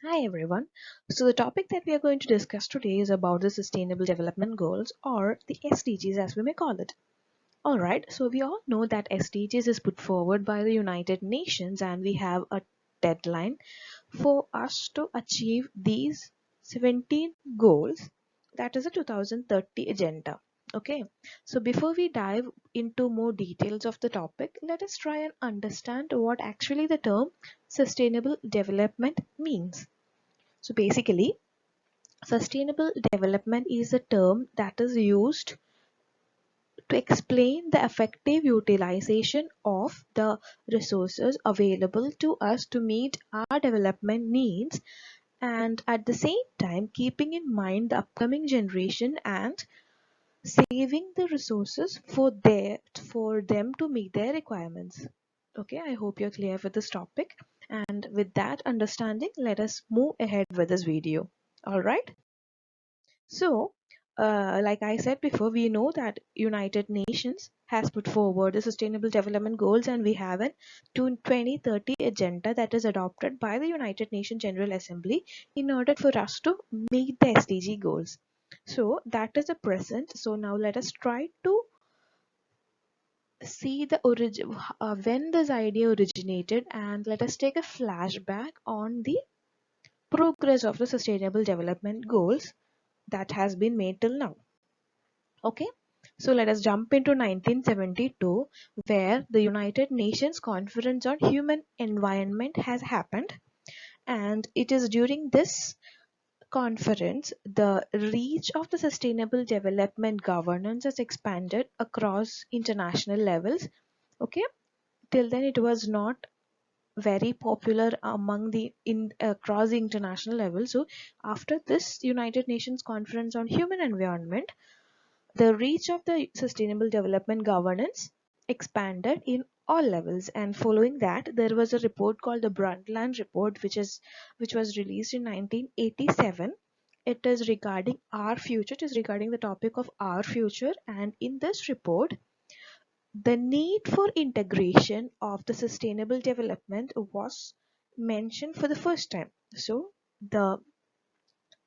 Hi everyone. So the topic that we are going to discuss today is about the Sustainable Development Goals or the SDGs as we may call it. Alright, so we all know that SDGs is put forward by the United Nations and we have a deadline for us to achieve these 17 goals, that is a 2030 agenda. Okay, so before we dive into more details of the topic, let us try and understand what actually the term sustainable development means. So basically, sustainable development is a term that is used to explain the effective utilization of the resources available to us to meet our development needs, and at the same time keeping in mind the upcoming generation and saving the resources for them to meet their requirements. Okay, I hope you're clear with this topic, and with that understanding, let us move ahead with this video. All right. So, like I said before, we know that United Nations has put forward the Sustainable Development Goals, and we have an 2030 agenda that is adopted by the United Nations General Assembly in order for us to meet the SDG goals. So that is the present. So now let us try to see the origin, when this idea originated, and let us take a flashback on the progress of the Sustainable Development Goals that has been made till now. Okay, so let us jump into 1972, where the United Nations Conference on Human Environment has happened, and it is during this conference the reach of the sustainable development governance has expanded across international levels. Okay, till then it was not very popular among the in across the international level. So after this United Nations Conference on Human Environment, the reach of the sustainable development governance expanded in all levels, and following that there was a report called the Brundtland report, which was released in 1987. It is regarding our future, it is regarding the topic of our future, and in this report the need for integration of the sustainable development was mentioned for the first time. So the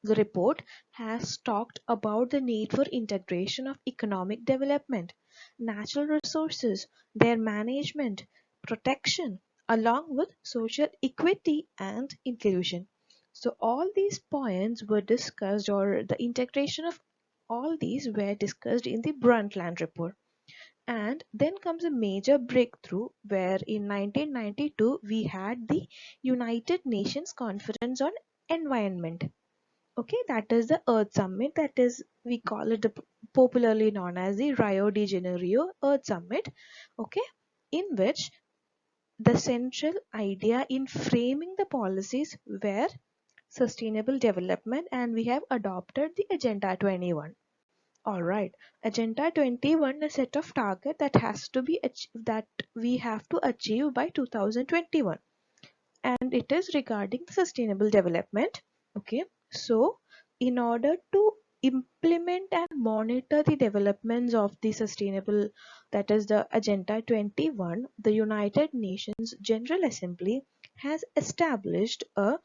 the report has talked about the need for integration of economic development, natural resources, their management, protection, along with social equity and inclusion. So, all these points were discussed, or the integration of all these were discussed in the Brundtland report. And then comes a major breakthrough where in 1992 we had the United Nations Conference on Environment. Okay, that is the Earth Summit, that is we call it popularly known as the Rio de Janeiro Earth Summit. Okay, in which the central idea in framing the policies were sustainable development, and we have adopted the Agenda 21. All right, Agenda 21, a set of target that has to be that we have to achieve by 2021, and it is regarding sustainable development. Okay, so in order to implement and monitor the developments of the sustainable, that is the Agenda 21, the United Nations General Assembly has established a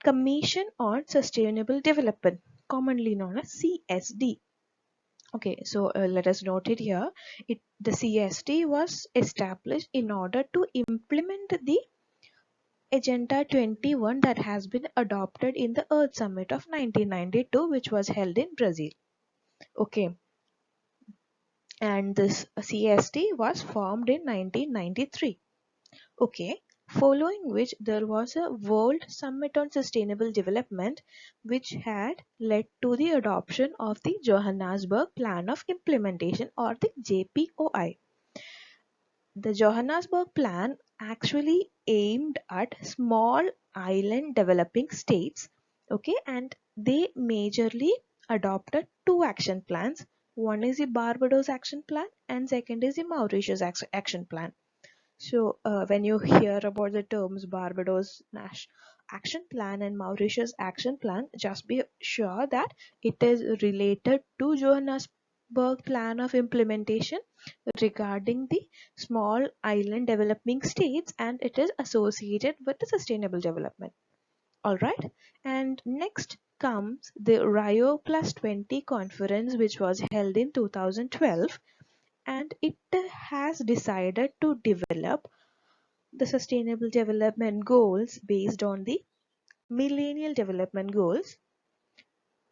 Commission on Sustainable Development, commonly known as CSD. Okay, so let us note it here. The CSD was established in order to implement the Agenda 21 that has been adopted in the Earth Summit of 1992, which was held in Brazil. Okay, and this CSD was formed in 1993. Okay, following which there was a World Summit on Sustainable Development, which had led to the adoption of the Johannesburg Plan of Implementation, or the JPOI. The Johannesburg Plan actually aimed at small island developing states, okay, and they majorly adopted two action plans. One is the Barbados Action Plan, and second is the Mauritius Action Plan. So, when you hear about the terms Barbados Action Plan and Mauritius Action Plan, just be sure that it is related to Johannesburg Plan of Implementation regarding the small island developing states, and it is associated with the sustainable development. All right. And next comes the Rio Plus 20 conference, which was held in 2012, and it has decided to develop the Sustainable Development Goals based on the Millennial Development Goals,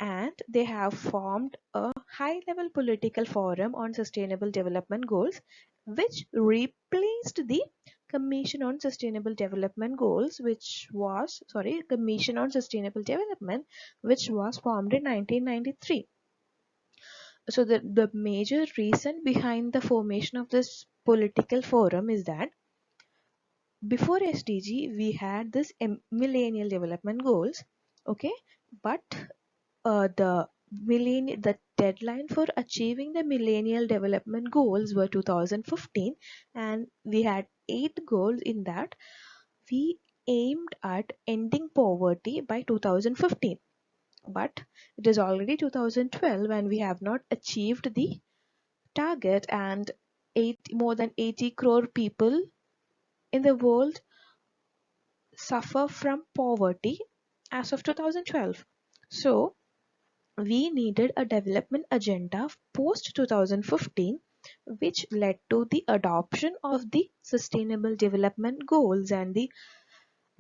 and they have formed a high level political forum on sustainable development goals, which replaced the Commission on Sustainable Development Goals, Commission on Sustainable Development, which was formed in 1993. So the major reason behind the formation of this political forum is that before SDG we had this millennial development goals, okay, but the deadline for achieving the millennial development goals were 2015, and we had 8 goals in that. We aimed at ending poverty by 2015, but it is already 2012 and we have not achieved the target, and more than 80 crore people in the world suffer from poverty as of 2012. So we needed a development agenda post 2015, which led to the adoption of the Sustainable Development Goals, and the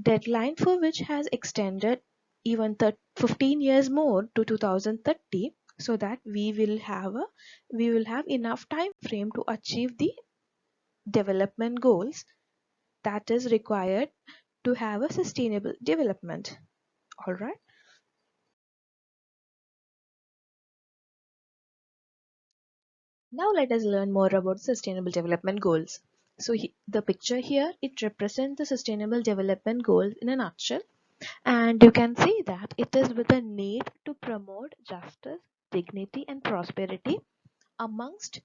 deadline for which has extended even 15 years more to 2030, so that we will have enough time frame to achieve the development goals that is required to have a sustainable development. All right. Now let us learn more about Sustainable Development Goals. So the picture here, it represents the Sustainable Development Goals in a nutshell, and you can see that it is with a need to promote justice, dignity and prosperity amongst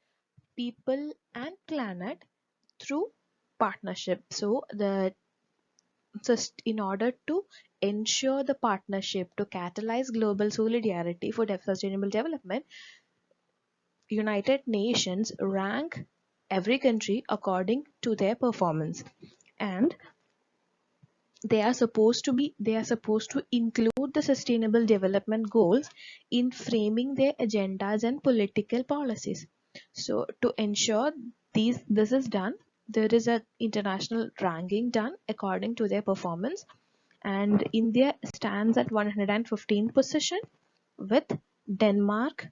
people and planet through partnership. So in order to ensure the partnership to catalyze global solidarity for sustainable development, United Nations rank every country according to their performance, and they are supposed to include the sustainable development goals in framing their agendas and political policies. So to ensure this is done, there is an international ranking done according to their performance, and India stands at 115th position, with Denmark,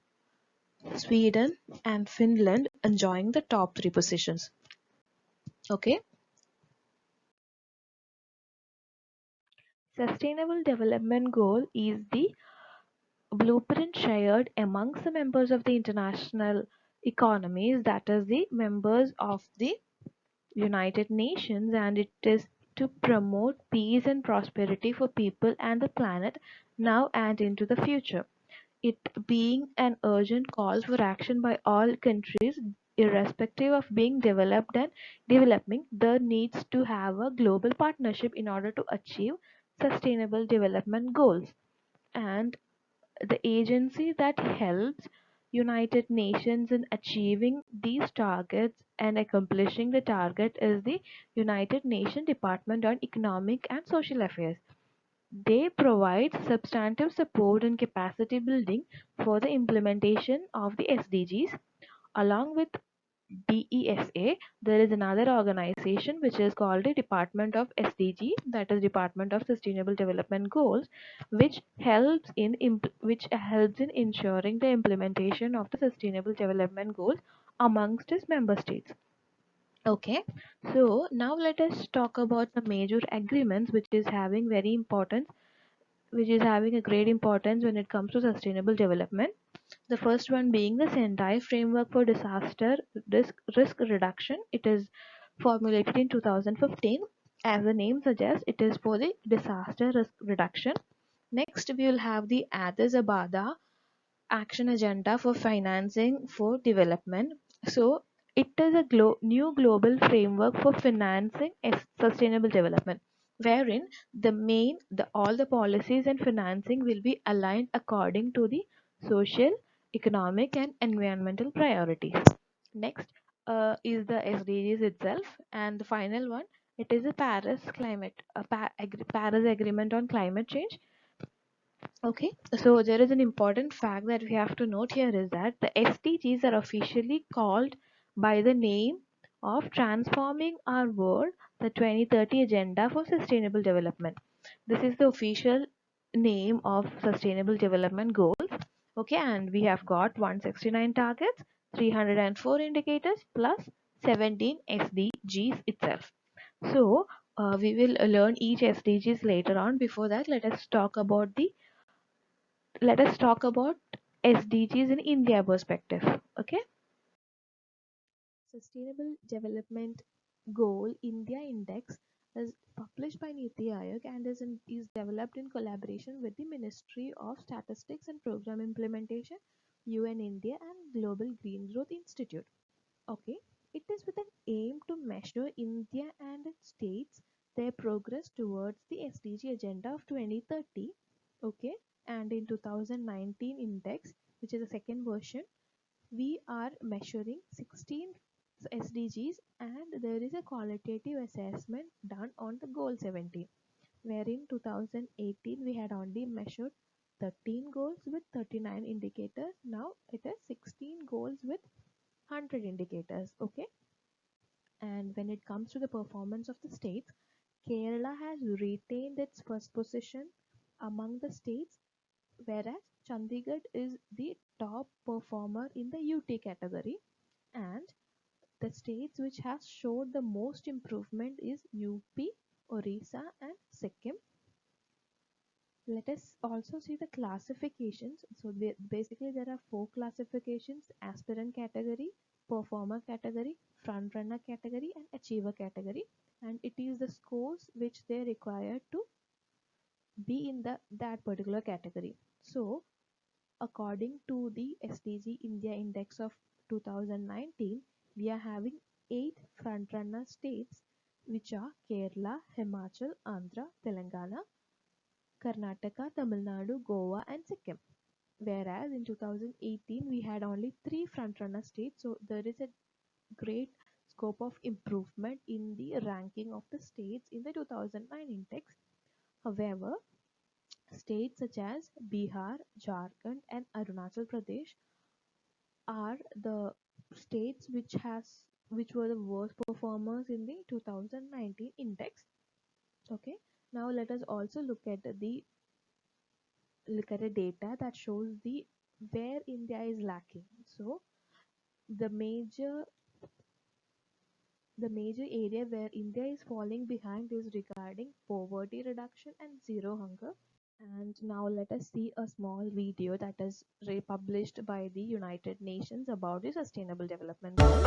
Sweden and Finland enjoying the top 3 positions. Okay. Sustainable Development Goal is the blueprint shared amongst the members of the international economies, that is the members of the United Nations, and it is to promote peace and prosperity for people and the planet now and into the future. It being an urgent call for action by all countries, irrespective of being developed and developing, there needs to have a global partnership in order to achieve sustainable development goals. And the agency that helps United Nations in achieving these targets and accomplishing the target is the United Nations Department on Economic and Social Affairs. They provide substantive support and capacity building for the implementation of the SDGs. Along with DESA, there is another organization which is called the Department of SDG, that is Department of Sustainable Development Goals, which helps in ensuring the implementation of the Sustainable Development Goals amongst its member states. Okay, so now let us talk about the major agreements which is having a great importance when it comes to sustainable development. The first one being the Sendai Framework for Disaster Risk Reduction. It is formulated in 2015. As the name suggests, it is for the disaster risk reduction. Next, we will have the Addis Ababa Action Agenda for Financing for Development. So, it is a new global framework for financing sustainable development, wherein all the policies and financing will be aligned according to the social, economic, and environmental priorities. Next is the SDGs itself, and the final one, It is a Paris Agreement on Climate Change. Okay, so there is an important fact that we have to note here is that the SDGs are officially called by the name of Transforming Our World, the 2030 Agenda for Sustainable Development. This is the official name of Sustainable Development Goals. Okay, and we have got 169 targets, 304 indicators plus 17 SDGs itself. So we will learn each SDGs later on. Before that, let us talk about SDGs in India perspective. Okay. Sustainable Development Goal India Index is published by Niti Aayog and is developed in collaboration with the Ministry of Statistics and Program Implementation, UN India and Global Green Growth Institute. Okay. It is with an aim to measure India and its states their progress towards the SDG agenda of 2030. Okay. And in 2019 index, which is the second version, we are measuring 16 SDGs and there is a qualitative assessment done on the goal 17, where in 2018 we had only measured 13 goals with 39 indicators. Now it is 16 goals with 100 indicators. Okay. And when it comes to the performance of the states, Kerala has retained its first position among the states, whereas Chandigarh is the top performer in the UT category, and the states which has showed the most improvement is UP, Orissa and Sikkim. Let us also see the classifications. So basically there are four classifications: aspirant category, performer category, front runner category and achiever category, and it is the scores which they require to be in that particular category. So according to the SDG India Index of 2019, we are having 8 frontrunner states, which are Kerala, Himachal, Andhra, Telangana, Karnataka, Tamil Nadu, Goa and Sikkim. Whereas in 2018 we had only 3 frontrunner states, so there is a great scope of improvement in the ranking of the states in the 2009 index. However, states such as Bihar, Jharkhand and Arunachal Pradesh are the states which were the worst performers in the 2019 index. Okay, now let us also look at the data that shows the where India is lacking. So the major area where India is falling behind is regarding poverty reduction and zero hunger. And now let us see a small video that is republished by the United Nations about the Sustainable Development Goals.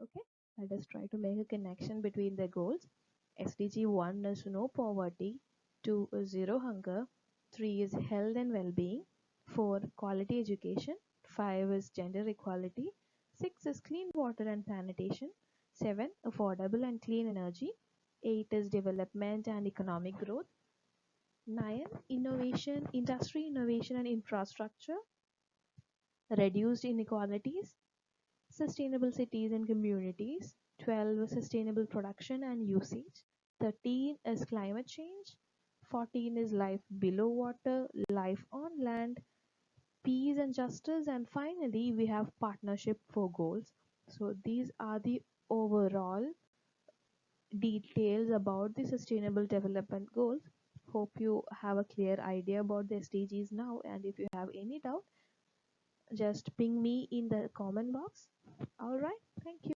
Okay, let us try to make a connection between the goals. SDG 1 is no poverty, 2 is zero hunger, 3 is health and well-being, 4 quality education, 5 is gender equality, 6 is clean water and sanitation, 7 affordable and clean energy, 8 is development and economic growth, 9 innovation, industry innovation and infrastructure, reduced inequalities, sustainable cities and communities, 12 sustainable production and usage, 13 is climate change, 14 is life below water, life on land, peace and justice, and finally we have partnership for goals. So these are the overall details about the sustainable development goals. Hope you have a clear idea about the SDGs now, and if you have any doubt, just ping me in the comment box. All right, thank you.